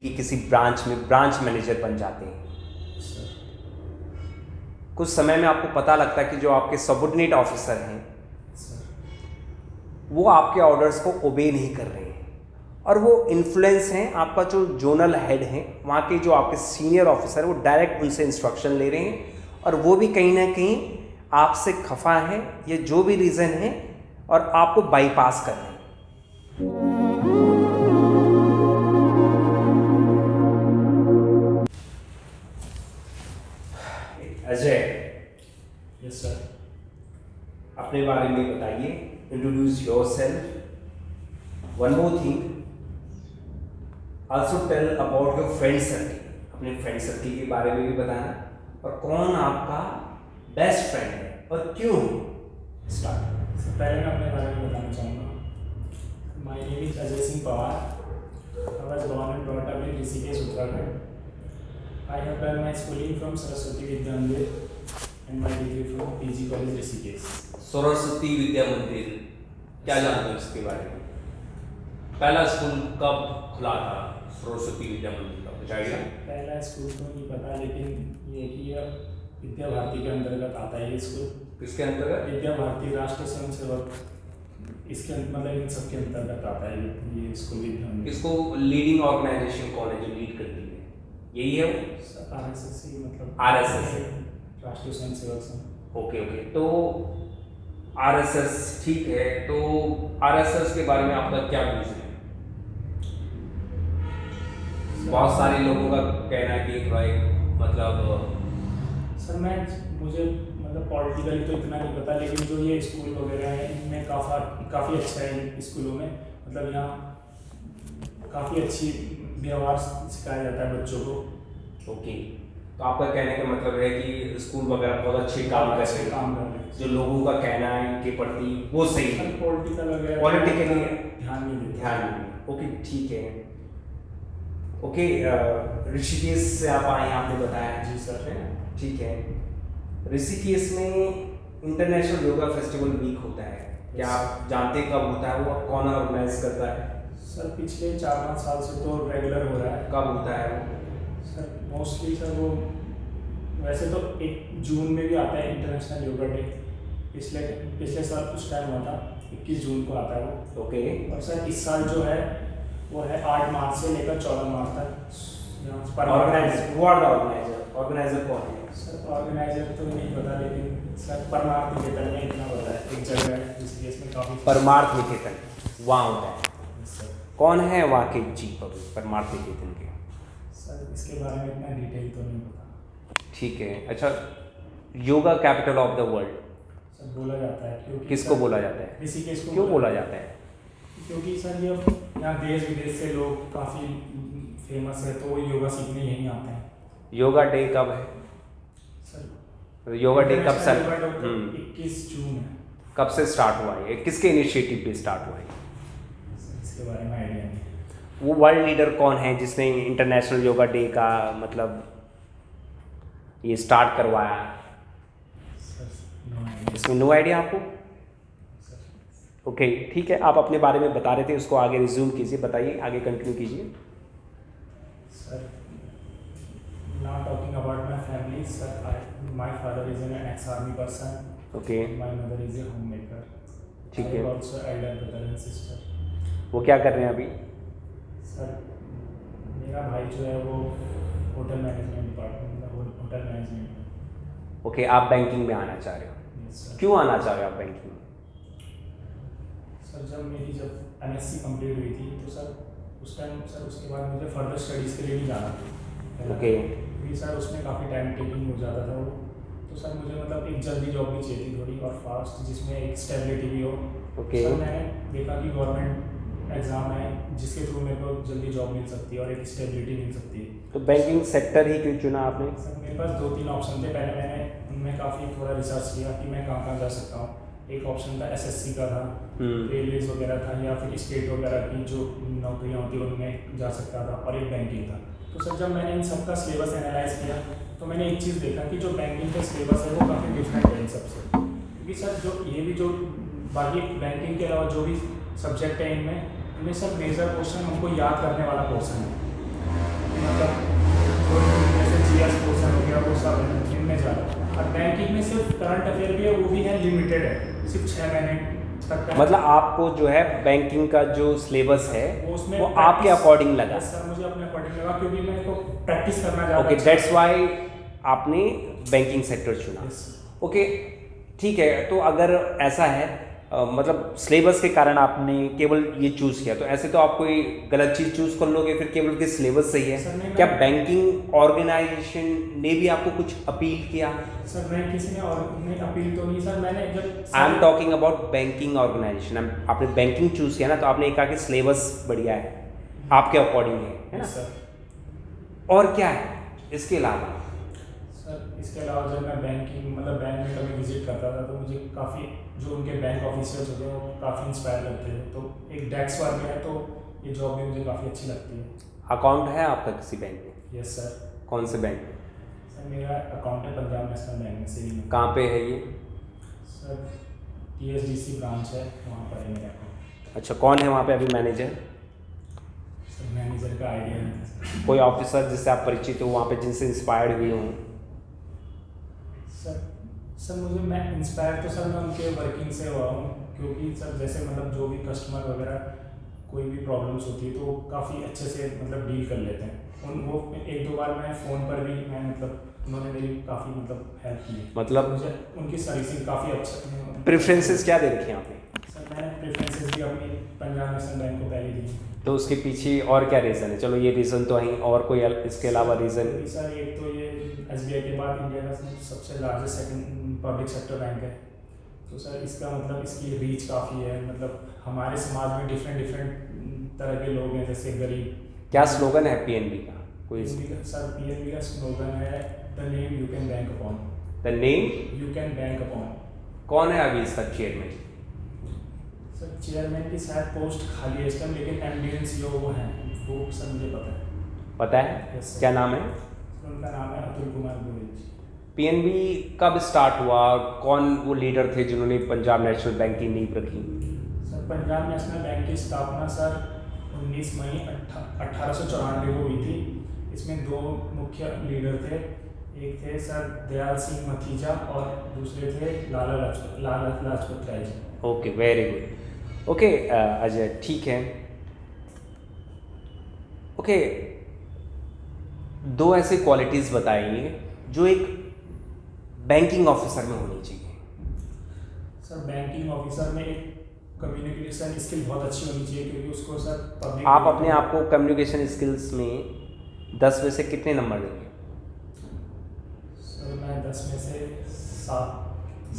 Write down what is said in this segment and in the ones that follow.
कि किसी ब्रांच में ब्रांच मैनेजर बन जाते हैं। कुछ समय में आपको पता लगता है कि जो आपके सबऑर्डिनेट ऑफिसर हैं वो आपके ऑर्डर्स को ओबे नहीं कर रहे हैं और वो इन्फ्लुएंस हैं, आपका जो जोनल हेड हैं वहाँ के जो आपके सीनियर ऑफिसर वो डायरेक्ट उनसे इंस्ट्रक्शन ले रहे हैं और वो भी कहीं ना कहीं आपसे खफा हैं, ये जो भी रीज़न है, और आपको बाईपास कर रहे हैं। Ajay, yes sir. अपने बारे में बताइए, introduce yourself. One more thing, also tell about your friend circle. अपने फ्रेंड सर्कल के बारे में भी बताना और कौन आपका बेस्ट फ्रेंड है और क्यों। स्टार्ट। सर पहले मैं अपने बारे में बताना चाहूँगा। My name is Ajay Singh Pawar. I was born and brought up in Rishikesh, Uttarakhand. I have done my schooling from Saraswati Vidya Mandir and my degree from PG College Rishikesh. Saraswati Vidya Mandir, क्या जानते हो इसके बारे में? पहला स्कूल कब खुला था सरस्वती विद्या मंदिर का, कुछ आइडिया? पहला स्कूल तो नहीं पता, लेकिन ये कि यह विद्या भारती के अंतर्गत आता है ये स्कूल। किसके अंतर्गत? विद्या भारती राष्ट्रीय स्वयं सेवक, इसके मतलब इन सबके अंतर्गत आता है ये स्कूल विद्या मंदिर। इसको लीडिंग ऑर्गेनाइजेशन कौन है जो लीड करती है? यही है वो? RSS ही, मतलब RSS राष्ट्रीय स्वयं सेवक संघ। ओके, तो RSS ठीक है, तो RSS के बारे में आपका क्या व्यूज है? बहुत सारे लोगों का कहना है कि भाई मतलब सर मुझे मतलब पॉलिटिकली तो इतना नहीं पता, लेकिन जो ये स्कूल वगैरह है इनमें काफ़ी अच्छा है। इन स्कूलों में मतलब यहाँ काफ़ी अच्छी व्यवहार सिखाया जाता है बच्चों को। ओके, तो आपका कहने का मतलब है कि स्कूल वगैरह बहुत अच्छे काम कर रहे हैं, जो लोगों का कहना है इनके प्रति वो सही है। पॉलिटिकली ध्यान नहीं देते। ओके, ठीक है। ओके, ऋषिकेश से आप आए, आपने बताया। जी सर। है ना? ठीक है। ऋषिकेश में इंटरनेशनल योगा फेस्टिवल वीक होता है, क्या आप जानते हैं कब होता है वो, कौन ऑर्गेनाइज करता है? सर पिछले 4-5 साल से तो रेगुलर हो रहा है। कब होता है वो? सर मोस्टली सर वो वैसे तो 1 जून में भी आता है इंटरनेशनल योगा डे। पिछले साल उस टाइम हुआ था, 21 जून को आता है वो। ओके। और सर इस साल जो है वो है 8 मार्च से लेकर 14 मार्च तक। ऑर्गेनाइजर कौन है? सर ऑर्गेनाइजर तो नहीं पता, लेकिन सर परमार्थ निकेतन में इतना पता है, एक जगह है जिसकी इसमें काफ़ी परमार्थ निकेतन वहाँ होता है। सर कौन है वहाँ के चीफ परमार्थ निकेतन के? सर इसके बारे में इतना डिटेल तो नहीं पता। ठीक है। अच्छा, yoga capital of the world sir बोला जाता है, क्योंकि किसको बोला जाता है? ऋषिकेश को क्यों बोला जाता है? क्योंकि सर ये यहाँ देश विदेश से लोग काफ़ी फेमस है, तो वो योगा सीखने यहीं आते हैं। योगा डे कब है? सर योगा डे कब सर 21 जून है। कब से स्टार्ट हुआ है, किसके इनिशिएटिव पे स्टार्ट हुआ है? सर इसके बारे में आइडिया नहीं। वो वर्ल्ड लीडर कौन है जिसने इंटरनेशनल योगा डे का मतलब ये स्टार्ट करवाया? सर इसमें नो आइडिया आपको? ओके, ठीक है। आप अपने बारे में बता रहे थे, उसको आगे रिज्यूम कीजिए, बताइए, आगे कंटिन्यू कीजिए। Sir now talking about my family, sir, my father is an ex-army person. Okay, My mother is a homemaker. ठीक I है। have also elder brother and sister. वो क्या कर रहे हैं अभी? सर मेरा भाई जो है वो होटल मैनेजमेंट डिपार्टमेंट में, होटल मैनेजमेंट में। ओके, आप बैंकिंग में आना चाह रहे हो? Yes, sir. क्यों आना चाह रहे हो आप बैंकिंग में? सर जब MSc कंप्लीट हुई थी तो सर उस टाइम सर उसके बाद मुझे फर्दर स्टडीज़ के लिए नहीं जाना था। ओके। क्योंकि सर उसमें काफ़ी टाइम टेकिंग हो जाता था वो, तो सर मुझे मतलब एक जल्दी जॉब भी चाहिए थी थोड़ी और फास्ट, जिसमें एक स्टेबिलिटी भी हो। ओके। सर मैंने देखा कि गवर्नमेंट एग्ज़ाम है जिसके थ्रू मेरे को जल्दी जॉब मिल सकती है और एक स्टेबिलिटी मिल सकती है। तो बैंकिंग सेक्टर ही क्यों चुना आपने? सर मेरे पास 2-3 ऑप्शन थे। पहले मैंने उनमें काफ़ी थोड़ा रिसर्च किया कि मैं कहाँ जा सकता हूँ। एक ऑप्शन था SSC का था, रेलवेज वगैरह था, या फिर स्टेट वगैरह की जो नौकरियाँ होती हैं उनमें जा सकता था, और एक बैंकिंग था। तो सर जब मैंने इन सब का सिलेबस एनालाइज किया तो मैंने एक चीज़ देखा कि जो बैंकिंग का सिलेबस है वो काफ़ी डिफरेंट है इन सबसे। क्योंकि सर जो बाकी बैंकिंग के अलावा जो भी सब्जेक्ट है इनमें सर मेजर पोर्शन हमको याद करने वाला पोर्शन है। करंट अफेयर भी है, वो भी है लिमिटेड है, सिर्फ 6 महीने तक का। मतलब आपको जो है बैंकिंग का जो सिलेबस है उसमें वो आपके अकॉर्डिंग लगा। सर मुझे अपने अकॉर्डिंग लगा, क्योंकि मेरे को प्रैक्टिस करना ज़्यादा ओके, अच्छा दैट्स वाई आपने बैंकिंग सेक्टर चुना। Yes, sir. ओके, ठीक है। तो अगर ऐसा है मतलब सिलेबस के कारण आपने केवल ये चूज़ किया, तो ऐसे तो आप कोई गलत चीज़ चूज़ कर लोगे फिर केवल कि सिलेबस सही सर, है। नहीं, क्या मैं- बैंकिंग ऑर्गेनाइजेशन ने भी आपको कुछ अपील किया? सर मैं किसी ने और नहीं अपील तो नहीं सर, मैंने जब I am talking about banking organisation. आपने बैंकिंग चूज़ किया ना, तो आपने कहा कि सिलेबस बढ़िया है, आपके अकॉर्डिंग है ना? सर। और क्या है इसके अलावा? सर इसके अलावा जब मैं बैंकिंग मतलब बैंक में कभी विजिट करता था, तो मुझे काफ़ी जो उनके बैंक ऑफिसर्स होते हैं वो काफ़ी इंस्पायर करते हैं। तो एक डेस्क वर्क है, तो ये जॉब भी मुझे काफ़ी अच्छी लगती है। अकाउंट है आपका किसी बैंक में? Yes sir. कौन से बैंक में? सर मेरा अकाउंट है पंजाब नेशनल बैंक में से ही। कहाँ पे है ये? सर TSDC ब्रांच है, वहाँ पर है मेरा अकाउंट। अच्छा, कौन है वहाँ पे अभी मैनेजर? सर मैनेजर का आइडिया नहीं है। कोई ऑफिसर जिससे आप परिचित हो वहाँ पे, जिनसे इंस्पायर्ड हुए हों? सर मुझे मैं इंस्पायर तो सर मैं उनके वर्किंग से हुआ हूँ, क्योंकि सर जैसे मतलब जो भी कस्टमर वगैरह कोई भी प्रॉब्लम्स होती है तो वो काफ़ी अच्छे से मतलब डील कर लेते हैं। उन वो 1-2 बार मैं फ़ोन पर भी मैं मतलब उन्होंने मेरी काफ़ी मतलब हेल्प की। मतलब मुझे उनकी सर्विसिंग काफ़ी अच्छा। प्रेफरेंसेस क्या दे रखी हैं आपने? सर मैंने प्रेफरेंसेस भी अपनी पंजाब नेशनल बैंक को पहले दी। तो उसके पीछे और क्या रीज़न है? चलो ये रीज़न तो है, और कोई इसके अलावा रीज़न? सर एक तो ये SBI के बाद इंडिया का सबसे largest second public sector bank है, तो सर इसका मतलब इसकी रीच काफ़ी है। मतलब हमारे समाज में डिफरेंट तरह के लोग हैं, जैसे गरीब। क्या स्लोगन है PNB का? कोई सर PNB का स्लोगन है the name you can bank upon. The name you can bank upon. कौन है अभी इसका चेयरमैन? सर चेयरमैन की शायद पोस्ट खाली है इस टाइम, लेकिन MD and CEO वो हैं, वो सर मुझे पता है। पता है? Yes, sir. क्या नाम है? उनका नाम है अतुल कुमार गोयल। PNB कब स्टार्ट हुआ? कौन वो लीडर थे जिन्होंने पंजाब नेशनल बैंक की नींव रखी? सर पंजाब नेशनल बैंक की स्थापना सर 19 मई 1894 को हुई थी। इसमें 2 मुख्य लीडर थे, एक थे सर दयाल सिंह मखीजा और दूसरे थे Lala Lajpat Rai ji. Okay, very good. Okay Ajay, ठीक है। ओके, 2 ऐसे क्वालिटीज़ बताइए जो एक बैंकिंग ऑफिसर में होनी चाहिए। सर बैंकिंग ऑफिसर में एक कम्युनिकेशन स्किल बहुत अच्छी होनी चाहिए, क्योंकि उसको सर पब्लिक। आप अपने आप को कम्युनिकेशन स्किल्स में 10 में से कितने नंबर देंगे? सर मैं 10 में से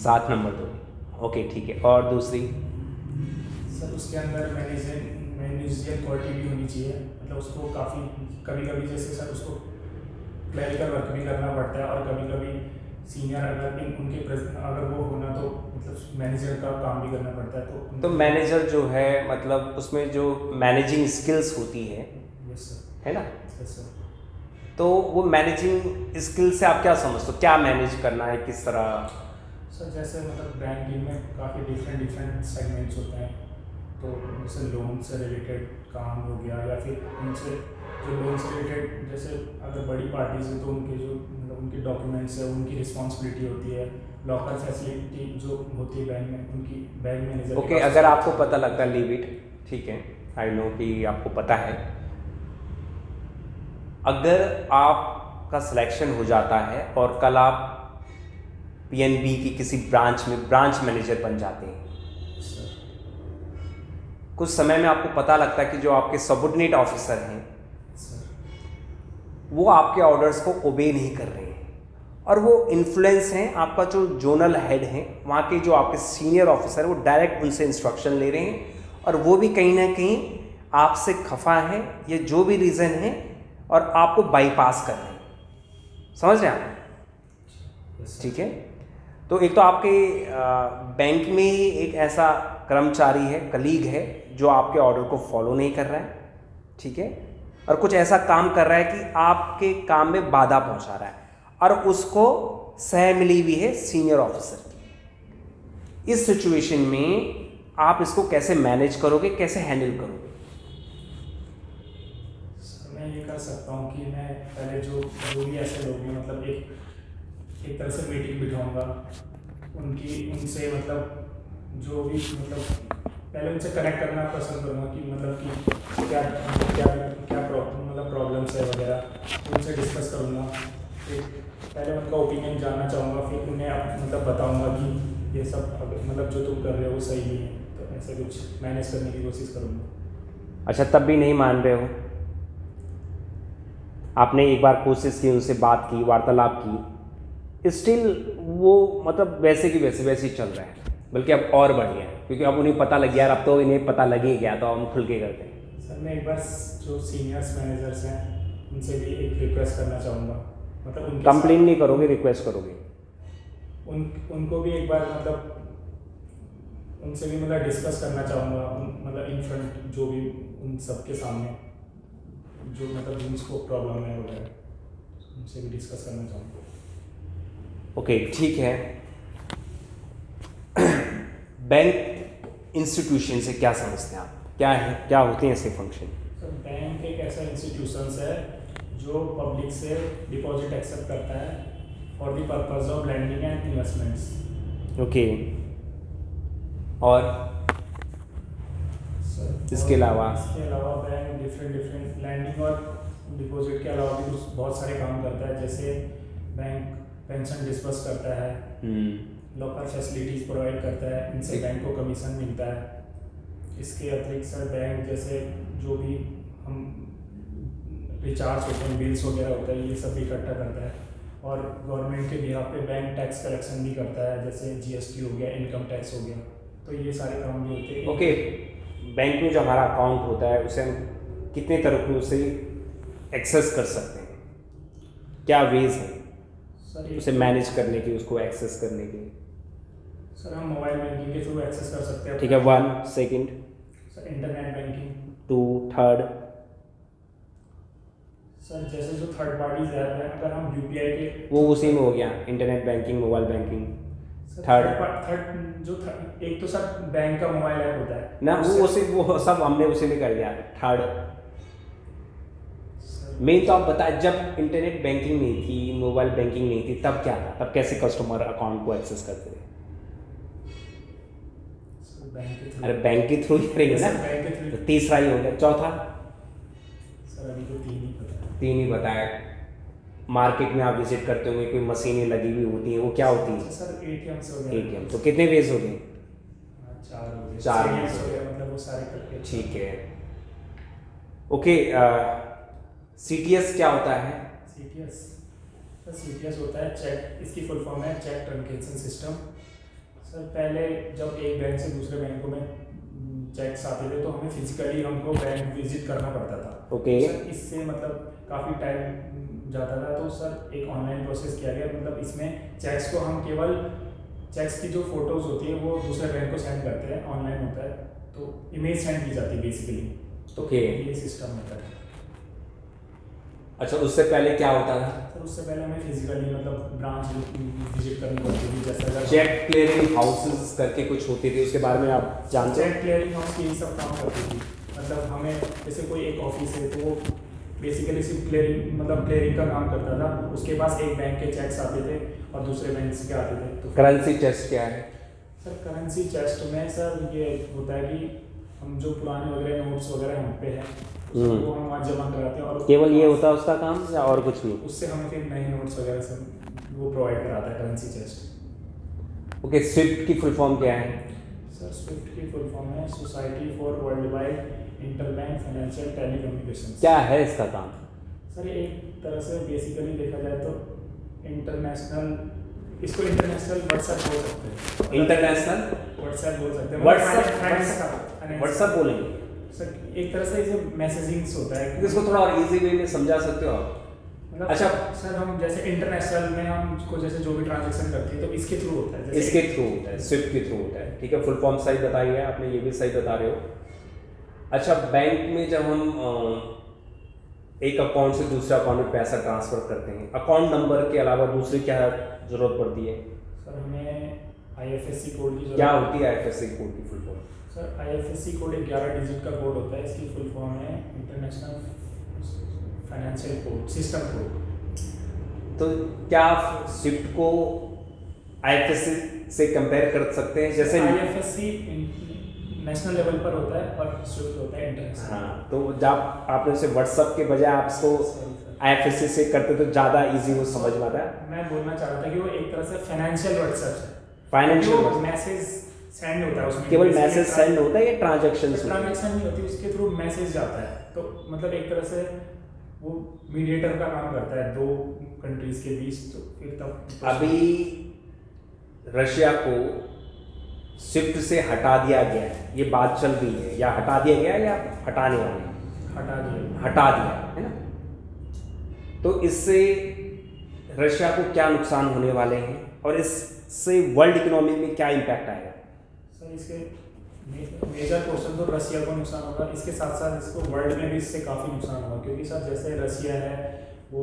7 नंबर दो। ओके, ठीक है। और दूसरी? सर उसके अंदर मैनेजरियल क्वालिटी भी होनी चाहिए। मतलब उसको काफ़ी कभी जैसे सर उसको क्लरिकल वर्क भी करना पड़ता है, और कभी सीनियर अगर वो होना तो मतलब मैनेजर का काम भी करना पड़ता है। तो मैनेजर जो है मतलब उसमें जो मैनेजिंग स्किल्स होती है, यस सर, है ना? Yes sir. तो वो मैनेजिंग स्किल से आप क्या समझते हो? क्या मैनेज करना है, किस तरह? सर जैसे मतलब बैंकिंग में काफ़ी डिफरेंट सेगमेंट्स होते हैं, तो जैसे लोन से रिलेटेड काम हो गया, या फिर उनसे जो लोन से रिलेटेड जैसे अगर बड़ी पार्टीज है तो उनके जो मतलब उनके डॉक्यूमेंट्स है, उनकी रिस्पॉन्सिबिलिटी होती है। लॉकर फैसिलिटी जो होती है बैंक में, उनकी बैंक मैनेजर। ओके, अगर आपको पता लगता है, लीव इट, ठीक है, आई नो कि आपको पता है। अगर आपका सिलेक्शन हो जाता है और कल आप PNB की किसी ब्रांच में ब्रांच मैनेजर बन जाते हैं, कुछ समय में आपको पता लगता है कि जो आपके सबऑर्डिनेट ऑफिसर हैं वो आपके ऑर्डर्स को ओबे नहीं कर रहे हैं, और वो इन्फ्लुएंस हैं, आपका जो जोनल हेड हैं वहाँ के जो आपके सीनियर ऑफिसर वो डायरेक्ट उनसे इंस्ट्रक्शन ले रहे हैं, और वो भी कहीं ना कहीं आपसे खफा हैं, ये जो भी रीज़न है, और आपको बाईपास कर रहे हैं। समझ रहे हैं आप? ठीक है। तो एक तो आपके बैंक में ही एक ऐसा कर्मचारी है, कलीग है, जो आपके ऑर्डर को फॉलो नहीं कर रहा है, ठीक है, और कुछ ऐसा काम कर रहा है कि आपके काम में बाधा पहुंचा रहा है, और उसको सह मिली हुई है सीनियर ऑफिसर की। इस सिचुएशन में आप इसको कैसे मैनेज करोगे, कैसे हैंडल करोगे? मैं ये कर सकता हूँ कि मैं पहले जो भी ऐसे लोग हैं मतलब एक तरह से मीटिंग बिठाऊंगा, उनसे मतलब जो भी मतलब पहले उनसे कनेक्ट करना पसंद करूँगा कि मतलब कि क्या क्या क्या प्रॉब्लम्स है वगैरह उनसे डिस्कस करूँगा। फिर पहले उनका ओपिनियन जानना चाहूँगा, फिर उन्हें मतलब बताऊँगा कि ये सब मतलब जो तुम कर रहे हो वो सही नहीं है, तो ऐसे कुछ मैनेज करने की कोशिश करूँगा। अच्छा, तब भी नहीं मान रहे हो? आपने एक बार कोशिश की, उनसे बात की, वार्तालाप की, स्टिल वो मतलब वैसे की वैसे ही चल रहा है, बल्कि अब और बढ़िया है, क्योंकि अब उन्हें पता लग गया, अब तो इन्हें पता लग ही गया, तो हम खुल के करते हैं। सर मैं एक बार जो सीनियर्स मैनेजर्स हैं उनसे भी एक रिक्वेस्ट करना चाहूँगा, मतलब उनके कंप्लेन नहीं करोगे, रिक्वेस्ट करोगे? उनको भी एक बार मतलब उनसे भी मतलब डिस्कस करना चाहूँगा, मतलब इन फ्रंट जो भी उन सबके सामने जो मतलब जिनको प्रॉब्लम है वगैरह उनसे भी डिस्कस करना चाहूँगा। ओके, ठीक है। बैंक इंस्टीट्यूशन से क्या समझते हैं आप? क्या है, क्या होते हैं ऐसे फंक्शन? सर बैंक एक ऐसा इंस्टीट्यूशंस है जो पब्लिक से डिपॉजिट एक्सेप्ट करता है for the purpose of lending and investments. Okay, और इसके अलावा बैंक डिफरेंट लैंडिंग और डिपॉजिट के अलावा भी कुछ बहुत सारे काम करता है, जैसे बैंक पेंशन डिस्बर्स करता है, लॉकर फैसिलिटीज़ प्रोवाइड करता है, इनसे बैंक को कमीशन मिलता है। इसके अतिरिक्त सर बैंक जैसे जो भी हम रिचार्ज होते हैं, बिल्स वगैरह होता है, ये सब भी इकट्ठा करता है, और गवर्नमेंट के बिहाफ पे बैंक टैक्स कलेक्शन भी करता है, जैसे जीएसटी हो गया, इनकम टैक्स हो गया, तो ये सारे काम भी होते हैं। ओके, बैंक में जो हमारा अकाउंट होता है उसे हम कितने तरीकों से एक्सेस कर सकते हैं? क्या वेज हैं सर उसे मैनेज करने की, उसको एक्सेस करने की? सर हम मोबाइल बैंकिंग के थ्रू एक्सेस कर सकते हैं। ठीक है, 1 second, sir internet banking, 2 third. Sir जैसे जो थर्ड पार्टीज ऐप है, अगर हम यूपीआई के वो उसी में हो गया, internet banking, mobile banking. Third जो एक तो सर बैंक का मोबाइल ऐप होता है ना, वो सब हमने उसी में कर दिया। थर्ड मेन तो आप बताएं, जब इंटरनेट बैंकिंग नहीं थी, मोबाइल बैंकिंग नहीं थी, तब क्या था? तब कैसे कस्टमर अकाउंट को एक्सेस करते थे? अरे बैंक के थ्रू ही करेंगे ना, तो तीसरा ही हो गया। चौथा सर अभी तो 3 ही पता है। 3 ही बताया। मार्केट में आप विजिट करते होंगे, कोई मशीनें लगी हुई होती हैं, वो क्या होती हैं? सर एटीएम्स हो गए। एटीएम, तो कितने वेज हो गए? 4 हो गए। 4 हो गए, मतलब वो सारे करके। ठीक है, ओके। सीटीएस क्या होता है? सीटीएस होता है चेक, इसकी फुल फॉर्म है चेक ट्रांजैक्शन सिस्टम। सर पहले जब एक बैंक से दूसरे बैंकों में चेक्स आते थे तो हमें फिजिकली हमको बैंक विजिट करना पड़ता था। ओके। सर इससे मतलब काफ़ी टाइम जाता था, तो सर एक ऑनलाइन प्रोसेस किया गया, मतलब इसमें चेक्स को हम केवल चेक्स की जो फोटोज़ होती है वो दूसरे बैंक को सेंड करते हैं, ऑनलाइन होता है, तो इमेज सेंड की जाती है बेसिकली। ओके, ये सिस्टम होता है। अच्छा, उससे पहले क्या होता था? सर उससे पहले हमें फिजिकली मतलब ब्रांच विजिट करनी पड़ती थी, जैसे चेक क्लियरिंग हाउसेस करके कुछ होती थी, उसके बारे में आप जानते हैं? चेक क्लियरिंग हाउस यही सब काम करती थी, मतलब हमें जैसे कोई एक ऑफिस है तो वो बेसिकली सिर्फ क्लियरिंग का काम करता था, उसके पास एक बैंक के चेक्स आते थे और दूसरे बैंक के आते थे। तो करेंसी टेस्ट क्या है? सर करेंसी टेस्ट में सर ये होता है कि हम जो पुराने वगैरह नोट्स वगैरह हम पे हैं वो हम वहाँ जमा कराते हैं, और केवल ये होता है उसका काम, या और कुछ नहीं? उससे हमें फिर नए नोट्स वगैरह सब वो प्रोवाइड कराता है करेंसी टेस्ट। ओके, स्विफ्ट की फुल फॉर्म क्या है? सर स्विफ्ट की फुल फॉर्म है society for world wide interbank financial telecommunication. क्या है इसका काम? सर एक तरह से बेसिकली देखा जाए तो इंटरनेशनल, इसको इंटरनेशनल व्हाट्सएप बोल सकते हैं। इंटरनेशनल व्हाट्सएप बोल सकते हैं। व्हाट्सएप बोलेंगे सर एक तरह से जो मैसेजिंग्स होता है, इसको थोड़ा और इजी वे में समझा सकते हो आप? मतलब अच्छा सर हम जैसे इंटरनेशनल में हमको जैसे जो भी ट्रांजैक्शन करते हैं तो इसके थ्रू होता है, इसके थ्रू होता है, स्विफ्ट के थ्रू होता है। ठीक है, फुल फॉर्म सही बताई है आपने, ये भी सही बता रहे हो। अच्छा, बैंक में जब हम एक अकाउंट से दूसरे अकाउंट में पैसा ट्रांसफर करते हैं, अकाउंट नंबर के अलावा दूसरी क्या जरूरत पड़ती है? सर हमें आईएफएससी कोड की क्या जरूरत। होती है आईएफएससी कोड की full form? Sir IFSC code एक 11 डिजिट का कोड होता है, इसकी फुल फॉर्म है international financial code system code. तो क्या स्विफ्ट को आईएफएससी से कंपेयर कर सकते हैं? जैसे आईएफएससी नेशनल लेवल पर होता है और स्विफ्ट होता है इंटरनेशनल। हाँ, तो जब आपने उसे व्हाट्सअप के बजाय आप उसको आईएफएससी से करते तो ज़्यादा इजी वो समझ में आता है। मैं बोलना चाह रहा था कि वो एक तरह से फाइनेंशियल व्हाट्सएप है। फाइनेंशियल मैसेज सेंड होता है उसमें, केवल मैसेज सेंड होता है या ट्रांजैक्शन? ट्रांजैक्शन नहीं होती, उसके थ्रू मैसेज जाता है। तो मतलब एक तरह से वो मीडिएटर का काम करता है दो कंट्रीज के बीच। तो फिर तब अभी रशिया को स्विफ्ट से हटा दिया गया है, ये बात चल रही है, या हटा दिया गया या हटाने वाले? हटा दिया है ना। तो इससे रशिया को क्या नुकसान होने वाले हैं और इससे वर्ल्ड इकोनॉमी में क्या इम्पैक्ट आएगा? सर इसके मेजर पोर्शन तो रशिया को नुकसान होगा, इसके साथ साथ इसको वर्ल्ड में भी इससे काफ़ी नुकसान होगा। क्योंकि सर जैसे रशिया है वो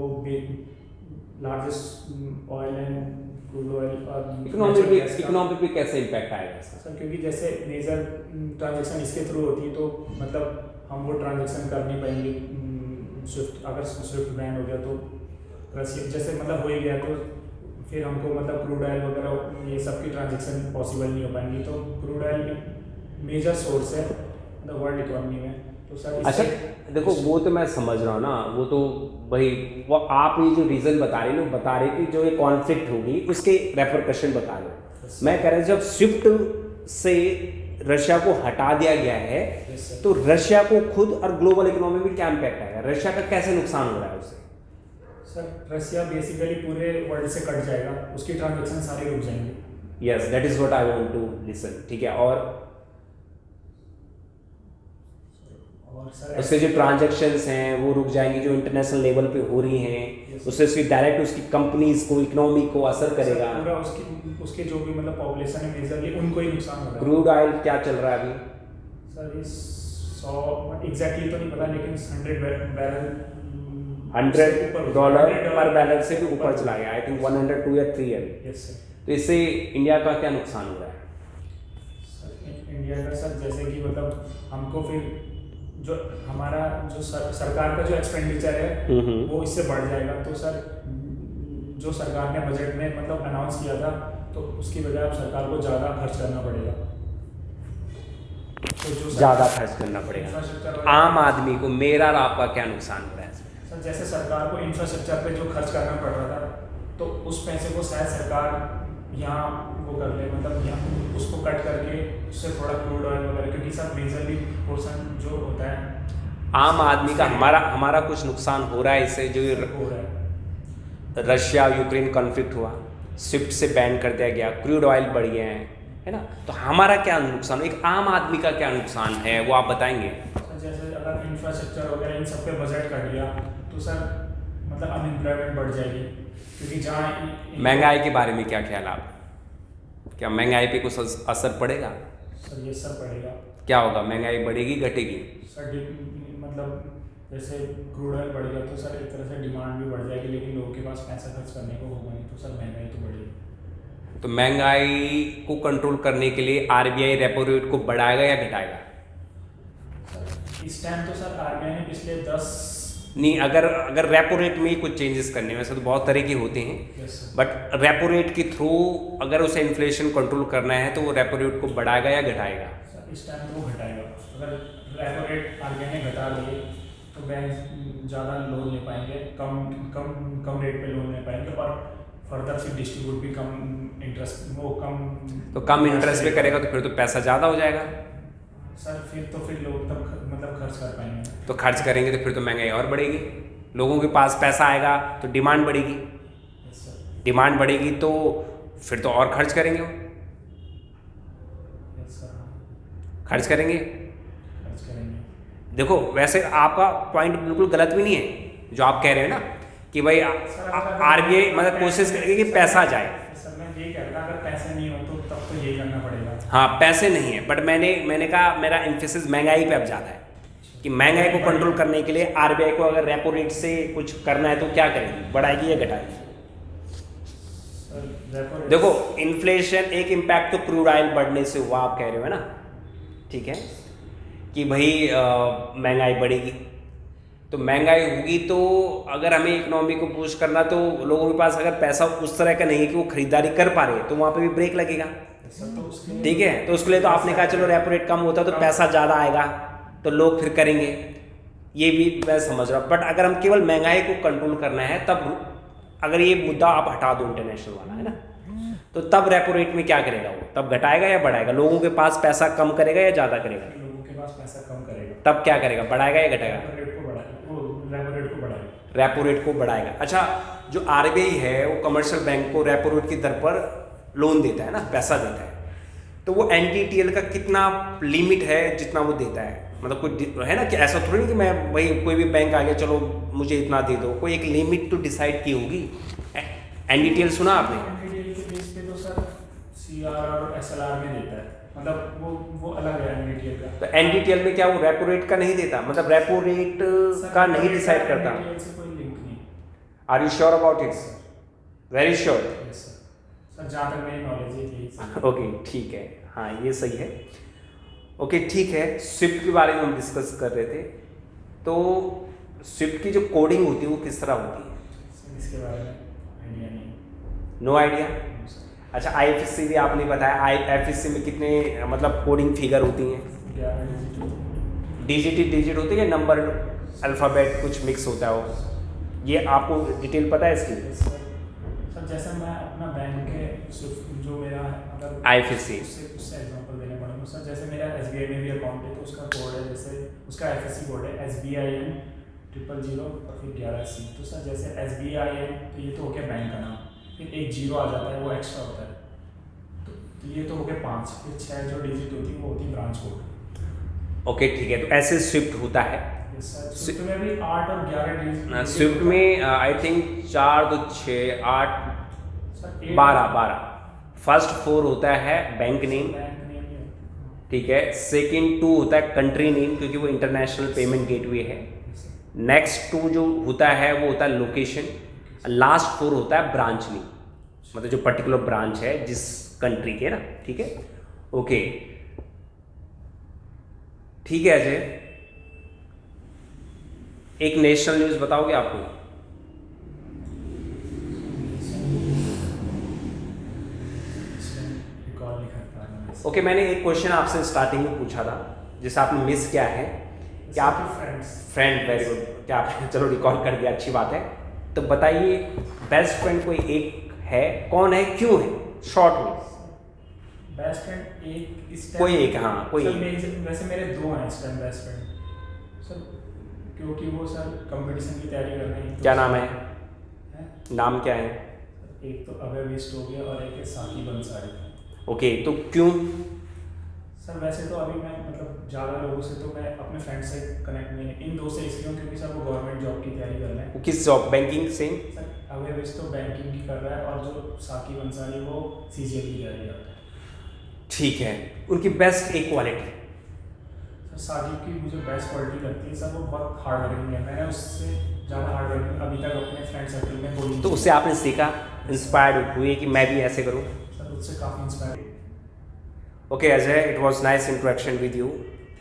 largest oil and crude oil और इकोनॉमी पे कैसे इम्पैक्ट आएगा सर? क्योंकि जैसे मेजर ट्रांजैक्शन इसके थ्रू होती है, तो मतलब हम वो ट्रांजैक्शन कर नहीं पाएंगे। स्विफ्ट अगर स्विफ्ट बैन हो गया तो रशिया जैसे मतलब हो ही गया, तो फिर हमको मतलब क्रूड ऑयल वगैरह ये सब की ट्रांजैक्शन पॉसिबल नहीं हो पाएंगी। तो क्रूड ऑयल मेजर सोर्स है द वर्ल्ड इकोनॉमी में। तो सर अच्छा देखो, वो तो मैं समझ रहा हूँ ना, वो तो भाई वो आप ये जो रीज़न बता रहे लोग बता रहे कि जो ये कॉन्फ्लिक्ट होगी उसके रेपरकशन बता रहे। मैं कह रहा हूँ जब स्विफ्ट से रशिया को हटा दिया गया है तो रशिया को खुद और ग्लोबल इकोनॉमी में क्या इम्पैक्ट आएगा? रशिया का कैसे नुकसान हो रहा है उससे? सर रशिया बेसिकली पूरे वर्ल्ड से कट जाएगा, उसकी ट्रांजैक्शन सारे रुक जाएंगे। Yes, that is what I want to listen. ठीक है, और सर उसके जो ट्रांजैक्शंस हैं वो रुक जाएंगी, जो इंटरनेशनल लेवल पे हो रही हैं उससे उसकी डायरेक्ट उसकी कंपनीज को, इकोनॉमी को असर करेगा। पूरा उसके जो भी मतलब पॉपुलेशन है मेजरली उनको ही नुकसान होगा। क्रूड ऑयल क्या चल रहा है अभी? सर इस 100 एग्जैक्टली तो नहीं पता, लेकिन 100 बैरल $100 पर बैरल से भी ऊपर चला गया। आई थिंक 102 या 3 है। Yes sir. तो इससे इंडिया का क्या नुकसान हो रहा है? सर इंडिया का सर जैसे कि मतलब हमको फिर जो हमारा जो सरकार का जो एक्सपेंडिचर है वो इससे बढ़ जाएगा। तो सर जो सरकार ने बजट में मतलब अनाउंस किया था, तो उसकी बजाय अब सरकार को ज़्यादा खर्च करना पड़ेगा। तो जो ज़्यादा खर्च करना पड़ेगा आम आदमी को। मेरा और आपका क्या नुकसान हो रहा है सर? जैसे सरकार को इंफ्रास्ट्रक्चर पे जो खर्च करना पड़ रहा था, तो उस पैसे को शायद सरकार यहाँ वो कर ले, मतलब यहाँ उसको कट करके उससे थोड़ा क्रूड ऑयल वगैरह, क्योंकि सब मेजरली पोर्शन जो होता है आम आदमी का हमारा कुछ नुकसान हो रहा है इससे। जो हो रहा है रशिया यूक्रेन कॉन्फ्लिक्ट हुआ, स्विफ्ट से बैन कर दिया गया, क्रूड ऑयल बढ़ गए हैं, है ना। तो हमारा क्या नुकसान, एक आम आदमी का क्या नुकसान है वो आप बताएंगे? जैसे अगर इंफ्रास्ट्रक्चर वगैरह इन सब पे बजट कट गया तो सर मतलब अनएम्प्लॉयमेंट बढ़ जाएगी। क्योंकि जहाँ महंगाई के बारे में क्या ख्याल आप? क्या महंगाई पे कुछ असर पड़ेगा? सर ये सब पड़ेगा। क्या होगा, महंगाई बढ़ेगी घटेगी? सर मतलब जैसे क्रूड ऑयल बढ़ गया तो सर एक तरह से डिमांड भी बढ़ जाएगी, लेकिन लोगों के पास पैसा खर्च करने को होगा नहीं, तो सर महंगाई तो बढ़ेगी। तो महंगाई को कंट्रोल करने के लिए आरबीआई रेपो रेट को बढ़ाएगा या घटाएगा? इस टाइम तो सर आरबीआई ने पिछले 10 नहीं, अगर रेपो रेट में ही कुछ चेंजेस करने, वैसे तो बहुत तरह के होते हैं, बट रेपो रेट के थ्रू अगर उसे इन्फ्लेशन कंट्रोल करना है तो वो रेपो रेट को बढ़ाएगा या घटाएगा? सर इस टाइम तो वो घटाएगा। अगर रेपो रेट आरबीआई ने घटा दिए तो बैंक ज़्यादा लोन ले पाएंगे, कम रेट पे लोन ले पाएंगे, और फर्दर से डिस्ट्रीब्यूट भी कम इंटरेस्ट वो कम इंटरेस्ट पे करेगा तो फिर तो पैसा ज़्यादा हो जाएगा सर। फिर लोग तब मतलब खर्च कर पाएंगे। तो खर्च करेंगे तो फिर तो महंगाई और बढ़ेगी। लोगों के पास पैसा आएगा तो डिमांड बढ़ेगी, डिमांड बढ़ेगी तो फिर तो और खर्च करेंगे, खर्च करेंगे। देखो वैसे आपका पॉइंट बिल्कुल गलत भी नहीं है जो आप कह रहे हैं ना कि भाई आरबीआई मतलब कोशिश करेगी कि पैसा जाए। सर मैं ये कह रहा, अगर पैसे नहीं हो तो तब तो यही करना पड़ेगा। हाँ, पैसे नहीं है, बट मैंने कहा मेरा एम्फेसिस महंगाई पे अब ज़्यादा है कि महंगाई को कंट्रोल करने के लिए आरबीआई को अगर रेपो रेट से कुछ करना है तो क्या करेगी, बढ़ाएगी या घटाएगी? देखो इन्फ्लेशन एक इम्पैक्ट तो क्रूड ऑयल बढ़ने से हुआ, आप कह रहे हो है ना, ठीक है कि भाई महंगाई बढ़ेगी, तो महंगाई होगी तो अगर हमें इकोनॉमी को बूस्ट करना, तो लोगों के पास अगर पैसा उस तरह का नहीं है कि वो खरीदारी कर पा रहे हैं, तो वहाँ पे भी ब्रेक लगेगा। ठीक है, तो उसके लिए तो आपने कहा चलो रेपो रेट कम होता तो पैसा ज़्यादा आएगा तो लोग फिर करेंगे, ये भी मैं समझ रहा हूँ। बट अगर हम केवल महंगाई को कंट्रोल करना है, तब अगर ये मुद्दा आप हटा दो इंटरनेशनल वाला, है ना, तो तब रेपो रेट में क्या करेगा वो? तब घटाएगा या बढ़ाएगा? लोगों के पास पैसा कम करेगा या ज़्यादा करेगा? लोगों के पास पैसा कम करेगा। तब क्या करेगा? बढ़ाएगा या घटाएगा? रेपो रेट को बढ़ाएगा। रेपो रेट को बढ़ाएगा। अच्छा, जो आरबीआई है वो कमर्शियल बैंक को रेपो रेट की दर पर लोन देता है ना, पैसा देता है, तो वो एनडीटीएल का कितना लिमिट है जितना वो देता है? मतलब कोई है ना कि ऐसा थोड़ी नहीं कि मैं भाई कोई भी बैंक आ गया चलो मुझे इतना दे दो, कोई एक लिमिट तो डिसाइड की होगी। एनडीटीएल सुना आपने? एनडीटीएल के बेस पे तो सर सीआर और एसएलआर में देता है, मतलब वो अलग है एनडीटीएल का। तो एनडीटीएल में क्या वो रेपो रेट का नहीं देता? मतलब रेपो रेट का नहीं डिसाइड करता? एनडीटीएल से कोई लिंक नहीं। Are you sure about it? Very sure? Yes sir, जहाँ तक मेरी नॉलेज है यही। ओके ठीक है, हाँ ये सही है। ओके ठीक है, स्विफ्ट के बारे में हम डिस्कस कर रहे थे, तो स्विफ्ट की जो कोडिंग होती है वो किस तरह होती है? सर इसके बारे में आइडिया नहीं। No idea? अच्छा, आईएफएससी भी आपने बताया, आईएफएससी में कितने मतलब कोडिंग फिगर होती हैं? 11 डिजिट होती है या नंबर अल्फ़ाबेट कुछ मिक्स होता है वो? ये आपको डिटेल पता है इसकी? सर जैसे मैं अपना बैंक के जो मेरा अगर आईएफएससी उससे एग्जांपल देने पड़ेगा सर, जैसे मेरा एसबीआई में भी अकाउंट है तो उसका कोड है, जैसे उसका आईएफएससी कोड है SBIN 000 और फिर 11C। तो सर जैसे SBIN तो ये तो हो गया बैंक का नाम, फिर एक 0 आ जाता है वो एक्स्ट्रा होता है, तो ये तो हो गया 5, फिर 6 जो डिजिट होती है वो होती है ब्रांच कोड। ओके ठीक है, तो ऐसे स्विफ्ट होता है। स्विफ्ट में भी 8 और 11 डिजिट। स्विफ्ट में आई थिंक 4 2 6 8 12 फर्स्ट 4 होता है बैंक नेम, ठीक है। सेकंड 2 होता है कंट्री नेम, क्योंकि वो इंटरनेशनल पेमेंट गेटवे है। नेक्स्ट 2 जो होता है वो होता है लोकेशन। लास्ट 4 होता है ब्रांच नेम, मतलब जो पर्टिकुलर ब्रांच है जिस कंट्री के, ना, ठीक है। ओके ठीक है अजय, एक नेशनल न्यूज़ बताओगे आपको? ओके, मैंने एक क्वेश्चन आपसे स्टार्टिंग में पूछा था जिसे आपने मिस किया है कि आप फ्रेंड, वेरी गुड, क्या आपने चलो रिकॉल कर दिया, अच्छी बात है। तो बताइए बेस्ट फ्रेंड कोई एक है, कौन है, क्यों है, शॉर्ट में? बेस्ट फ्रेंड एक इस कोई एक, हाँ कोई एक। वैसे मेरे 2 हैं इस टाइम बेस्ट फ्रेंड सर, क्योंकि वो सर कंपटीशन की तैयारी कर रहे हैं। क्या नाम है? नाम क्या है? एक तो अभय वेस्ट हो गया और एक है साकी बंसारी। ओके, तो क्यों? सर वैसे तो अभी मैं मतलब ज़्यादा लोगों से तो मैं अपने फ्रेंड से कनेक्ट नहीं, इन 2 से इसलिए क्योंकि सर वो गवर्नमेंट जॉब की तैयारी कर रहे हैं। वो किस जॉब? बैंकिंग से? सर अभय वेस्ट तो बैंकिंग की कर रहा है और जो साकी बंसारी वो CGL की तैयारी करता है। ठीक है, उनकी बेस्ट एक क्वालिटी? सर साकी की मुझे बेस्ट क्वालिटी लगती है सर, वो बहुत हार्ड वर्किंग है। मैंने उससे ज़्यादा हार्ड वर्किंग अभी तक अपने फ्रेंड सर्कल में कोई। तो उससे आपने सीखा, इंस्पायर्ड हुए कि मैं भी ऐसे करूँ? सर उससे काफ़ी inspire. Okay Ajay, it was nice interaction with you.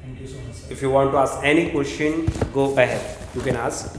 Thank you so much sir. If you want to ask any question, go ahead, you can ask.